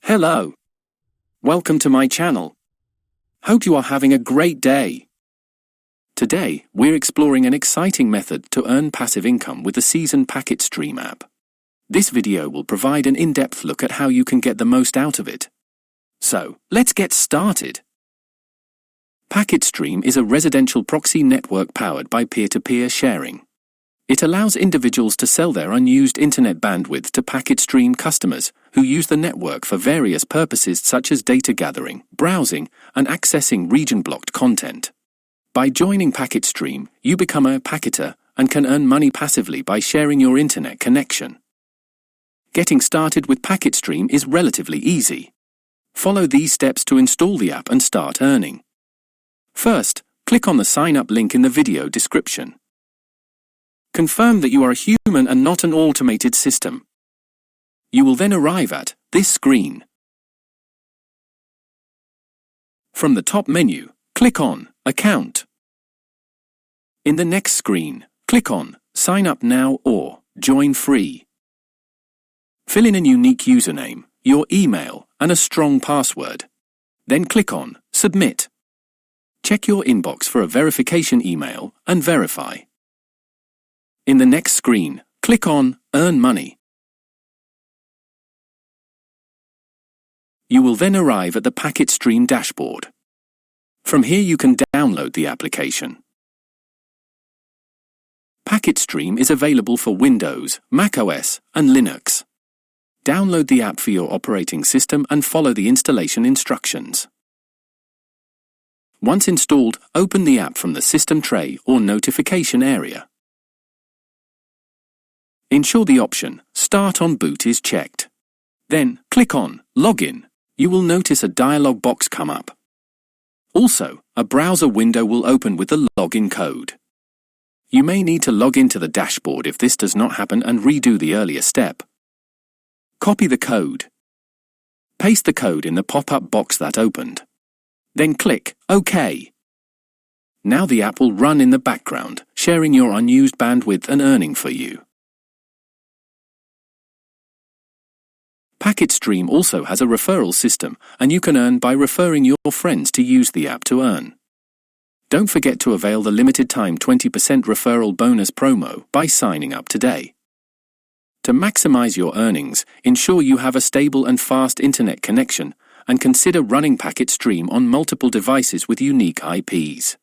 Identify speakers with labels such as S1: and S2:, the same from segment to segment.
S1: Hello. Welcome to my channel. Hope you are having a great day. Today, we're exploring an exciting method to earn passive income with the Season PacketStream app. This video will provide an in-depth look at how you can get the most out of it. So, let's get started. PacketStream is a residential proxy network powered by peer-to-peer sharing. It allows individuals to sell their unused internet bandwidth to PacketStream customers who use the network for various purposes such as data gathering, browsing, and accessing region-blocked content. By joining PacketStream, you become a packeter and can earn money passively by sharing your internet connection. Getting started with PacketStream is relatively easy. Follow these steps to install the app and start earning. First, click on the sign-up link in the video description. Confirm that you are a human and not an automated system. You will then arrive at this screen. From the top menu, click on Account. In the next screen, click on Sign Up Now or Join Free. Fill in a unique username, your email, and a strong password. Then click on Submit. Check your inbox for a verification email and verify. In the next screen, click on Earn Money. You will then arrive at the PacketStream dashboard. From here you can download the application. PacketStream is available for Windows, macOS, and Linux. Download the app for your operating system and follow the installation instructions. Once installed, open the app from the system tray or notification area. Ensure the option Start on Boot is checked. Then, click on Login. You will notice a dialog box come up. Also, a browser window will open with the login code. You may need to log into the dashboard if this does not happen and redo the earlier step. Copy the code. Paste the code in the pop-up box that opened. Then click OK. Now the app will run in the background, sharing your unused bandwidth and earning for you. PacketStream also has a referral system, and you can earn by referring your friends to use the app to earn. Don't forget to avail the limited-time 20% referral bonus promo by signing up today. To maximize your earnings, ensure you have a stable and fast internet connection, and consider running PacketStream on multiple devices with unique IPs.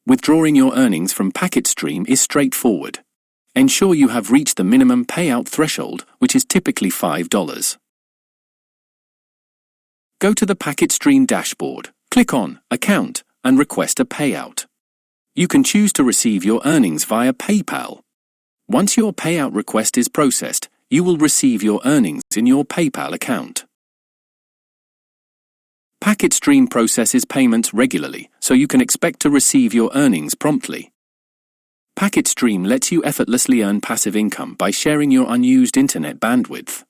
S1: Withdrawing your earnings from PacketStream is straightforward. Ensure you have reached the minimum payout threshold, which is typically $5. Go to the PacketStream dashboard, click on Account, and request a payout. You can choose to receive your earnings via PayPal. Once your payout request is processed, you will receive your earnings in your PayPal account. PacketStream processes payments regularly, so you can expect to receive your earnings promptly. PacketStream lets you effortlessly earn passive income by sharing your unused internet bandwidth.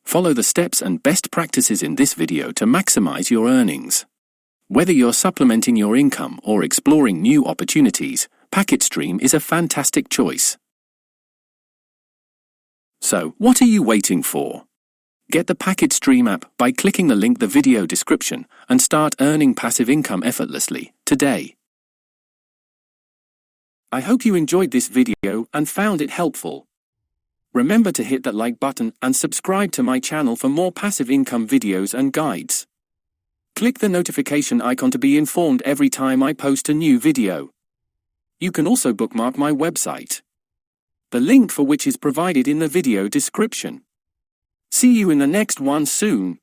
S1: Follow the steps and best practices in this video to maximize your earnings. Whether you're supplementing your income or exploring new opportunities, PacketStream is a fantastic choice. So, what are you waiting for? Get the PacketStream app by clicking the link in the video description and start earning passive income effortlessly today. I hope you enjoyed this video and found it helpful. Remember to hit that like button and subscribe to my channel for more passive income videos and guides. Click the notification icon to be informed every time I post a new video. You can also bookmark my website, the link for which is provided in the video description. See you in the next one soon.